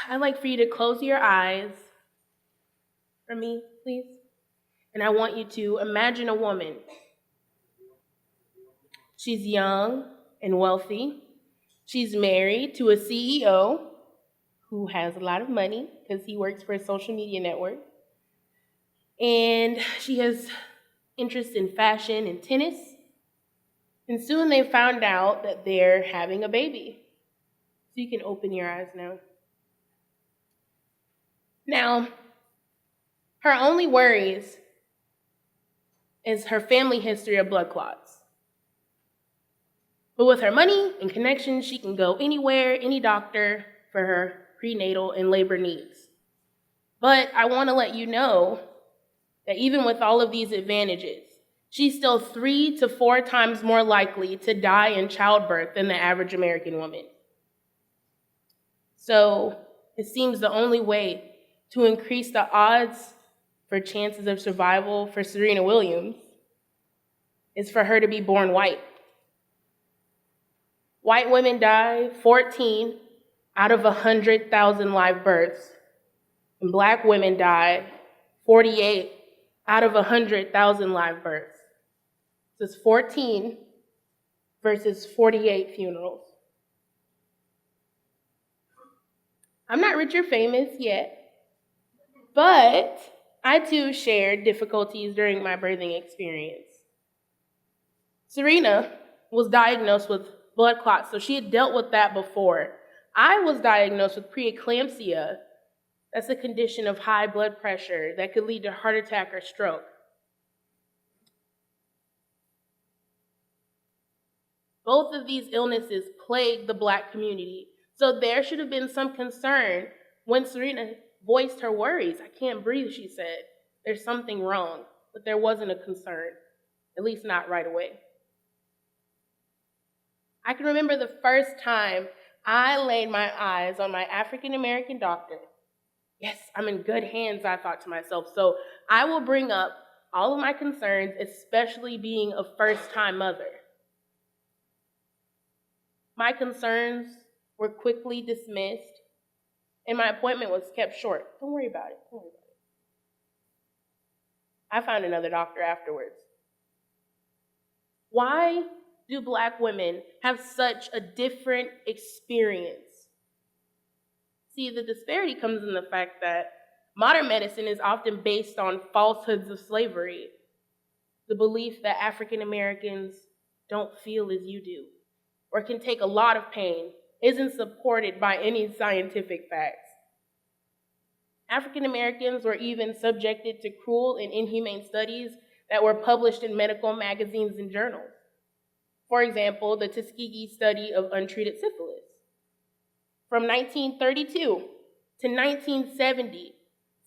I'd like for you to close your eyes for me, please. And I want you to imagine a woman. She's young and wealthy. She's married to a CEO who has a lot of money because he works for a social media network. And she has interest in fashion and tennis. And soon they found out that they're having a baby. So you can open your eyes now. Now, her only worries is her family history of blood clots. But with her money and connections, she can go anywhere, any doctor for her prenatal and labor needs. But I want to let you know that even with all of these advantages, she's still 3 to 4 times more likely to die in childbirth than the average American woman. So it seems the only way to increase the odds for chances of survival for Serena Williams is for her to be born white. White women die 14 out of 100,000 live births, and Black women die 48 out of 100,000 live births. So it's 14 versus 48 funerals. I'm not rich or famous yet, but I too shared difficulties during my birthing experience. Serena was diagnosed with blood clots, so she had dealt with that before. I was diagnosed with preeclampsia. That's a condition of high blood pressure that could lead to heart attack or stroke. Both of these illnesses plague the Black community, so there should have been some concern when Serena voiced her worries. I can't breathe, she said. There's something wrong, but there wasn't a concern, at least not right away. I can remember the first time I laid my eyes on my African American doctor. Yes, I'm in good hands, I thought to myself. So I will bring up all of my concerns, especially being a first-time mother. My concerns were quickly dismissed, and my appointment was kept short. Don't worry about it. I found another doctor afterwards. Why do Black women have such a different experience? See, the disparity comes in the fact that modern medicine is often based on falsehoods of slavery. The belief that African Americans don't feel as you do, or can take a lot of pain, isn't supported by any scientific facts. African Americans were even subjected to cruel and inhumane studies that were published in medical magazines and journals. For example, the Tuskegee study of untreated syphilis. From 1932 to 1970,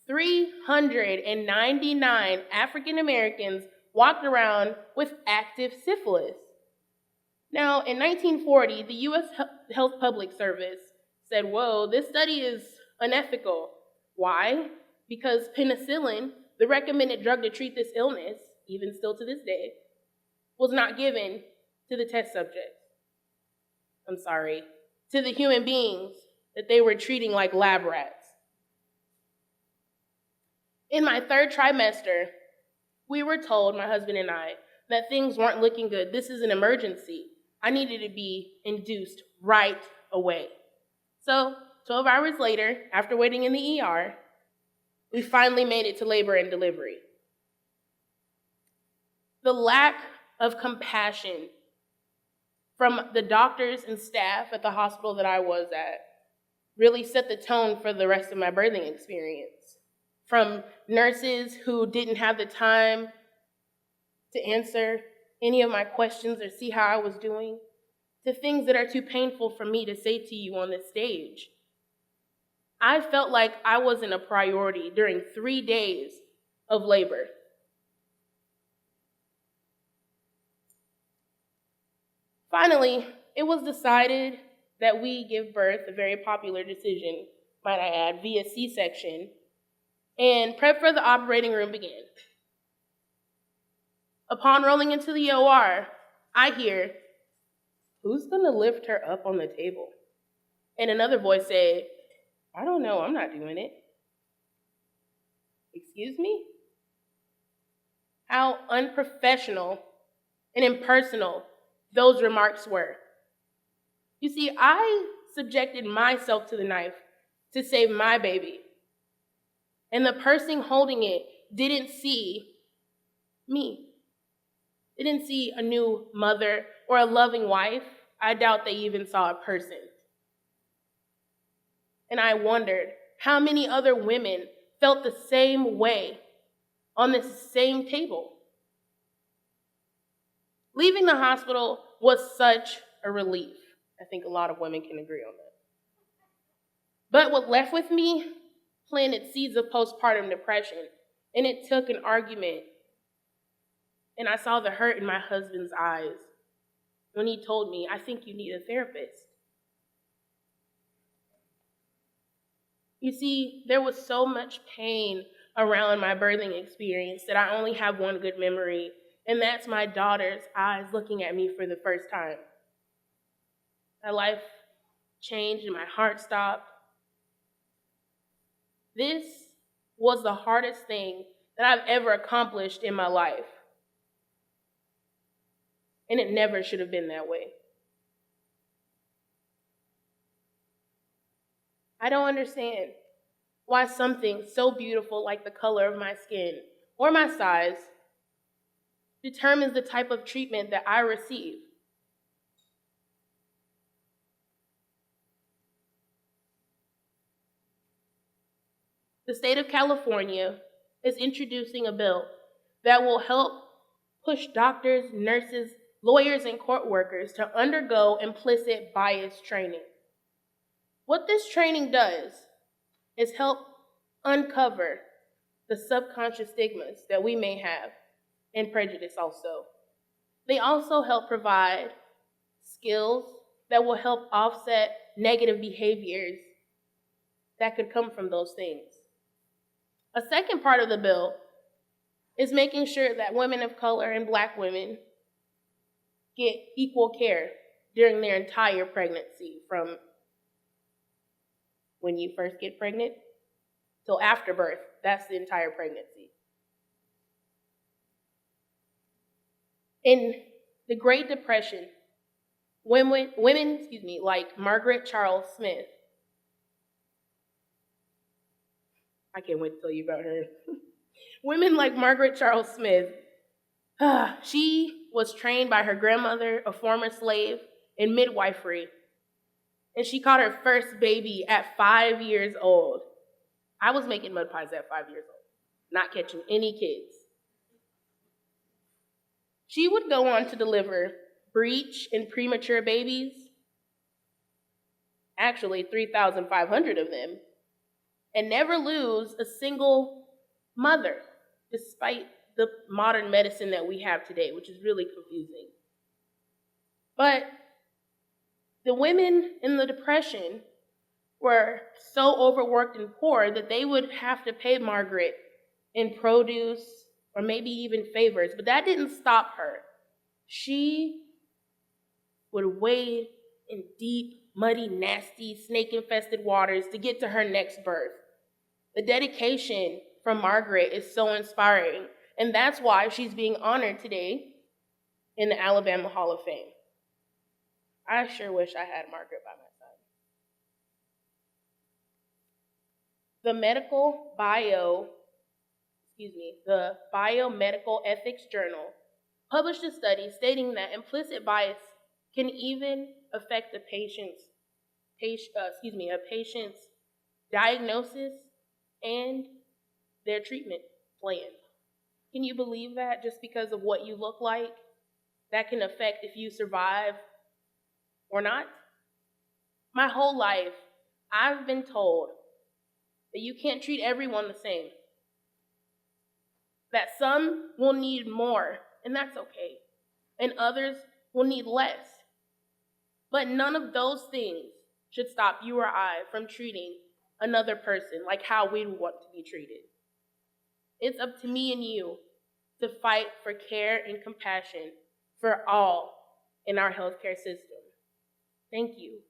399 African Americans walked around with active syphilis. Now, in 1940, the U.S. Health Public Service said, whoa, this study is unethical. Why? Because penicillin, the recommended drug to treat this illness, even still to this day, was not given to the test subjects. To the human beings that they were treating like lab rats. In my 3rd trimester, we were told, my husband and I, that things weren't looking good. This is an emergency. I needed to be induced right away. So 12 hours later, after waiting in the ER, we finally made it to labor and delivery. The lack of compassion from the doctors and staff at the hospital that I was at really set the tone for the rest of my birthing experience. From nurses who didn't have the time to answer any of my questions or see how I was doing, to things that are too painful for me to say to you on this stage. I felt like I wasn't a priority during 3 days of labor. Finally, it was decided that we give birth, a very popular decision, might I add, via C-section, and prep for the operating room began. Upon rolling into the OR, I hear, "Who's gonna lift her up on the table?" And another voice said, I don't know, I'm not doing it. Excuse me? How unprofessional and impersonal those remarks were. You see, I subjected myself to the knife to save my baby. And the person holding it didn't see me. They didn't see a new mother or a loving wife. I doubt they even saw a person. And I wondered how many other women felt the same way on this same table. Leaving the hospital was such a relief. I think a lot of women can agree on that. But what left with me planted seeds of postpartum depression, and it took an argument. And I saw the hurt in my husband's eyes when he told me, I think you need a therapist. You see, there was so much pain around my birthing experience that I only have one good memory, and that's my daughter's eyes looking at me for the first time. My life changed and my heart stopped. This was the hardest thing that I've ever accomplished in my life. And it never should have been that way. I don't understand why something so beautiful like the color of my skin or my size determines the type of treatment that I receive. The state of California is introducing a bill that will help push doctors, nurses, lawyers, and court workers to undergo implicit bias training. What this training does is help uncover the subconscious stigmas that we may have, and prejudice also. They also help provide skills that will help offset negative behaviors that could come from those things. A second part of the bill is making sure that women of color and Black women get equal care during their entire pregnancy, from when you first get pregnant till after birth. That's the entire pregnancy. In the Great Depression, women like Margaret Charles Smith, I can't wait to tell you about her. Women like Margaret Charles Smith, she was trained by her grandmother, a former slave, in midwifery. And she caught her first baby at 5 years old. I was making mud pies at 5 years old, not catching any kids. She would go on to deliver breech and premature babies, actually 3,500 of them, and never lose a single mother, despite the modern medicine that we have today, which is really confusing. But the women in the Depression were so overworked and poor that they would have to pay Margaret in produce or maybe even favors, but that didn't stop her. She would wade in deep, muddy, nasty, snake-infested waters to get to her next birth. The dedication from Margaret is so inspiring, and that's why she's being honored today in the Alabama Hall of Fame. I sure wish I had Margaret by my side. The Biomedical Ethics Journal published a study stating that implicit bias can even affect a patient's diagnosis and their treatment plan. Can you believe that? Just because of what you look like, that can affect if you survive or not? My whole life, I've been told that you can't treat everyone the same. That some will need more, and that's okay. And others will need less. But none of those things should stop you or I from treating another person like how we want to be treated. It's up to me and you to fight for care and compassion for all in our healthcare system. Thank you.